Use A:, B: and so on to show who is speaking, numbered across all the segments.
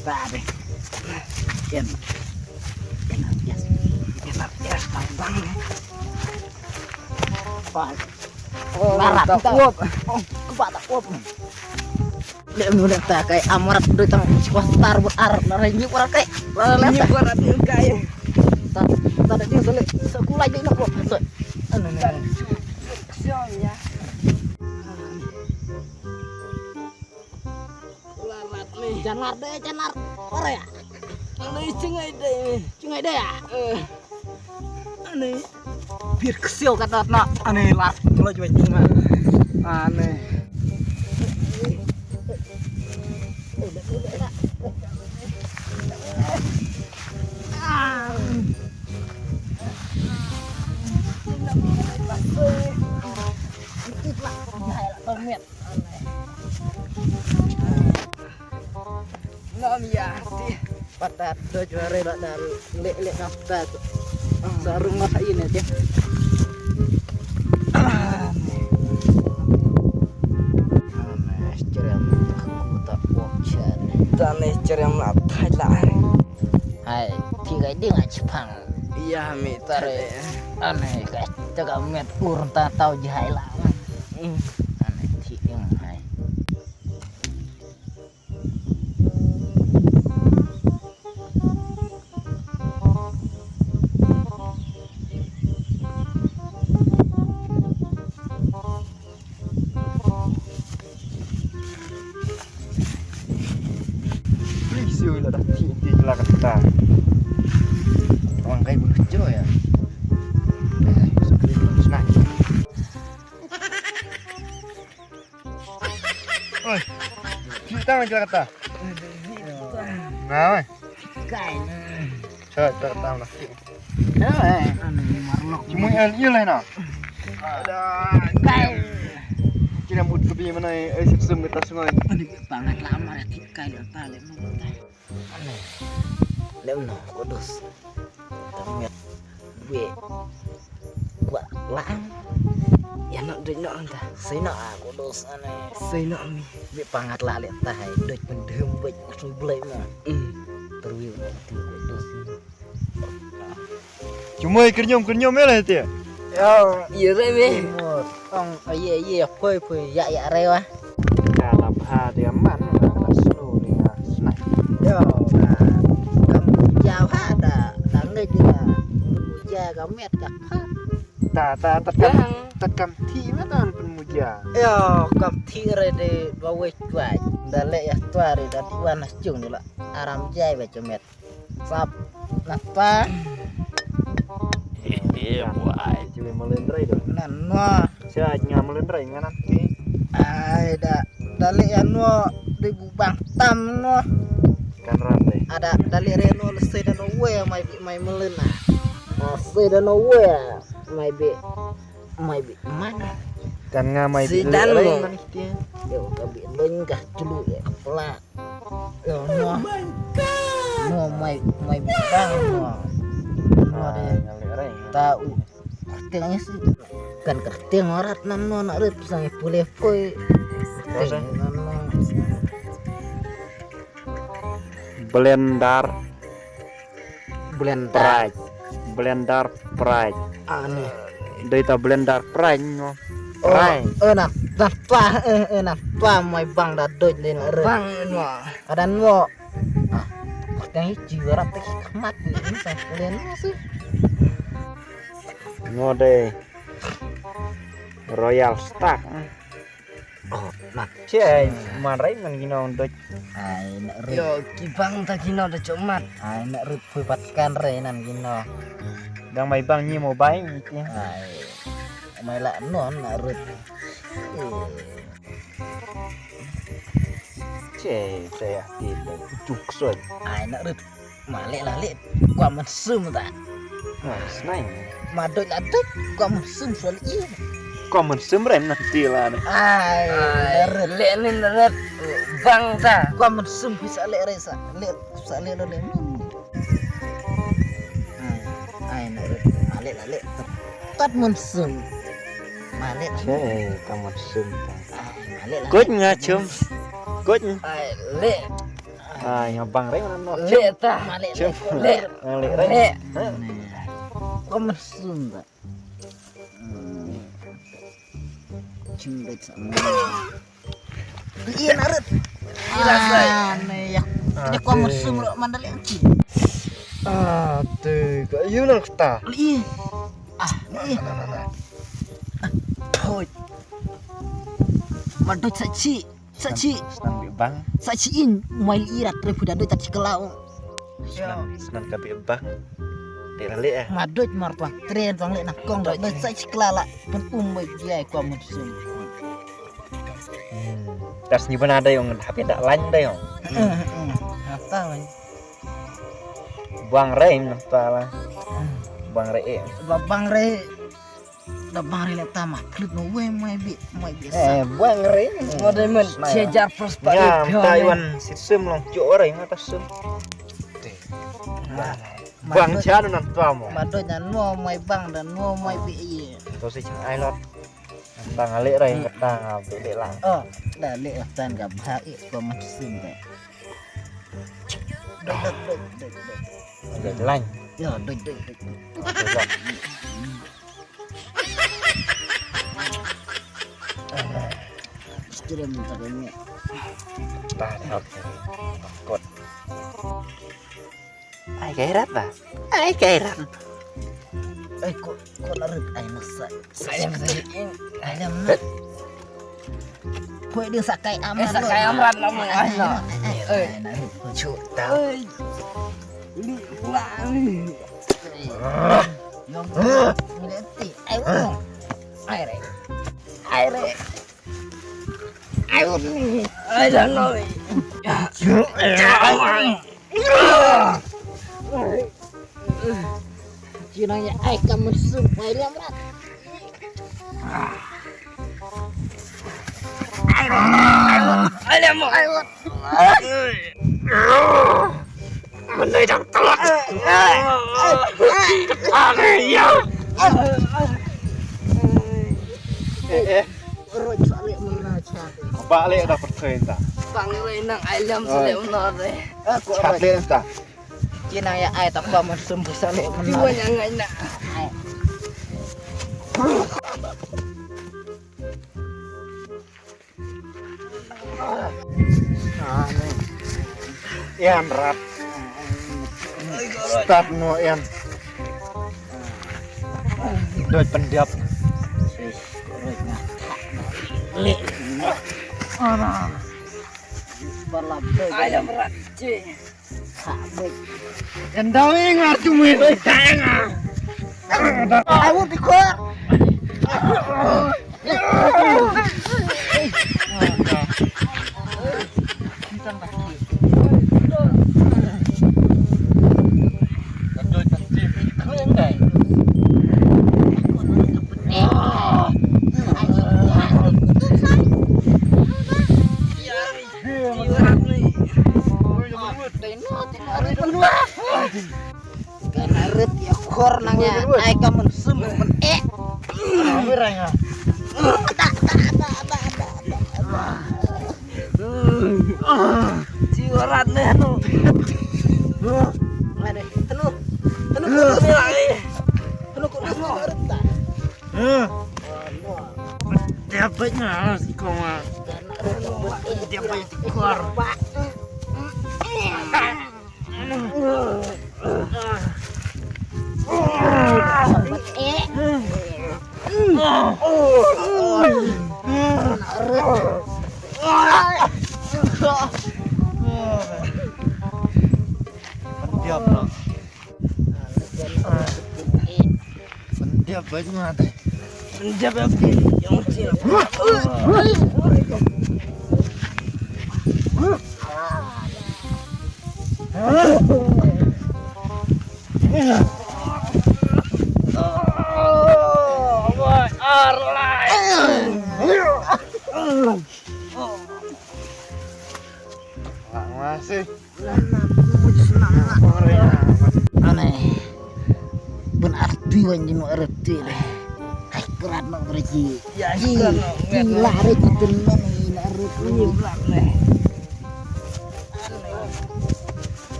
A: Tadi. Yan. Yes, bang. Bang. Larat tak uap. Kepak tak uap. Dia mudah tak kayak amarat udah tang swastar berar laranyi orang kayak laranyi orang dia kayak. Tak dia soleh sekolah je nak uap. Anu ni. Siang ya. Larat nih. Janar ore ya. Ini cengai deh ya. Aneh. Biar kesil kata nak aneh lah kalau cuma aneh. Patat do juara dan lek nafta sarung masa ini aja. Tanah cerem lah Thailand. Hai, tiga dia nggak Jepang. Iya, mitar aneh guys. Jaga met urun tak tahu jahai lah. Aneh tiga hai.
B: Siu lah dah di jelakan kita.
A: Orang kayak begitu ya.
B: Sekali belum snack. Oi, kita nak jelakan kita. Nah,
A: Kain.
B: cek tahu lah.
A: Anu marlok.
B: Cuma yang ini lah nak.
A: Ada kain.
B: Kira mood kebi mana sistem kita sungai.
A: Ini banget lama ya kain tali mulut. Aneh. Lemno kudus. Termet gue gua lang. Ya nak duit nak entah. Sina kudus aneh. Sina ni. Bi pangat lah lihat tah duit pendem baik langsung beli mah. Terwil nanti kudus.
B: Cuma kernyom lah tu.
A: Yo, iya rebe. Ong iya phơi ya rewa.
B: Kalau ada man nak snow ni snack.
A: Yo, kamu jauh ada, tangga juga. Muja kamet kapat.
B: Takam ti mana penmuja.
A: Yo, kam tire de bawe cuai. Dale ya tuari dari wana cung dulu. Aram jai baca met. Sap, napa?
B: Iya, buai. Cuma melendrai dah.
A: Nanwa.
B: Saya nyam melendrai dengan nanti.
A: Ai da dale ya no de gubang tam no.
B: Kan rantai.
A: Ada dale reno lesai dan we mai melena. Lesai dan we mai bi mana?
B: Kan ngamai
A: Si
B: beli
A: Dan
B: lain
A: lo.
B: manis dia.
A: Yo kabi lengkah dulu ya kepala. Yo no. No mai bang no. No deh.
B: Ngalir
A: Tahu kertengnya sih kan kerteng orat nan no nak rep sang boleh koi.
B: Blendar pride.
A: Aneh.
B: Data blendar pride no. Pride.
A: Napa mai bang dah doj den rep. Bang no. Ada no. Kertengnya jiwa rat kemat ini sang boleh sih.
B: Ngode Royal Stack.
A: Oh, nak
B: Cek, marai man ginong doj.
A: ai nak rep. Yo kibang ta gino da comat. Ai nak rep patkan re nan gino.
B: Gang mai bang nyi mau baik ni.
A: Ai mai la non nak rep.
B: Cek, saya tidak cuk suat.
A: Ai nak rep. Malek lah lek. Gua mensum ta.
B: Nah, senang.
A: Madoi la dek. Gua mensum soal iya.
B: Kau mensemrem nanti lah.
A: Ai lek ni rep. Bang ta. Gua mensum bisa lek resa. Lek bisa lek lo lek. Ai nak rep. Malek lah lek. Tepat mensum. Malek.
B: Cek, kamu mensem.
A: Malek lah.
B: Kut ngacum. Kut.
A: Ai lek.
B: Yang bang reng no.
C: Lek ta.
B: Cem.
C: Lek.
B: Lek reng.
C: Lek.
A: Kau mesum tak? Cuma sama. Iya naret. Nih ya. Ini kau mesum lo mandal yang cing.
B: Aduh, kok yun ang ta.
A: Iya. Iya. Thôi. Mà đôi sa chi
B: Senang bi bang.
A: sa chi in mai irat re puda đôi ta chi kelau.
B: Senang ka bi bang. Để là lệ.
A: Mà đôi mar tuang tren tuang le na kong đôi sa chi kelala pen mai dia ko mesum.
B: Tas ni pun ada yang tapi tak lain dah yang.
A: Apa weh?
B: Bang reng nampak lah. Bang reng.
A: Bang re ta ma klut no we mai bi
B: Bang reng.
C: Ngode men jejar prospek.
B: Ya, Taiwan sistem long jo reng atas sum. Bang chan nampak mo.
A: mà đôi là nuo mai bang dan nuo mai bi ye.
B: Terus si ai lot. Bang ale reng kata ngabe de lang.
A: Dah le tan ga ba e ko mesum deh. Đôi.
B: Để lain.
A: Ya đôi. Sudah minta remnya.
B: Ta theo cột. Ai gairat ta? Ai gairat.
A: Kok larut ai nasa.
C: Ayam tadi.
A: Ayam na. Kue dia sakai amran.
C: Sakai amran lama ayo.
A: Cu
C: Oi. Li ulang.
A: Ngom. Ngeti. Ayo. Aire. Ayo ni.
C: I don't know.
A: Jinanya ai kamu sumpah amran.
C: Ayo. Menai dah telat.
A: Roj salik menaca.
B: Balik dah percaya ta.
C: Panggil nang ayam sele unore.
A: Aku
B: Chat
A: roj.
B: le ta.
A: Jinanya ai tak kamu sumpah salik
C: Dua
A: menaca.
C: yang nak.
B: Yan rat. Start no yan. Doi pendiap.
A: Balap
C: Ayam rat.
A: sabik.
B: Endau ingat cuma itu sayang.
A: Aku pikir. Karena ret ya kor nangnya ai kamu sum
B: Beranga.
C: Ciurat nih nu.
A: Ada tenu kudus lagi. Tenu kudus ret ta.
B: Tiap banyak sih kau mah.
A: Dia banyak kor.
B: Pendiap lah. Pendiap banyak teh.
C: Dia babi yang kecil.
B: Masih.
A: Aneh. Ben arti wanjing arti deh. Ai kerat no berji.
C: Ya, kerat no.
A: Gila re tenan ini arti.
C: Ini belak nih.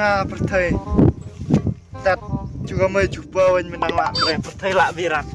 B: nga perthai. Tat juga mau jumpa wen menang lak perthai lak birak.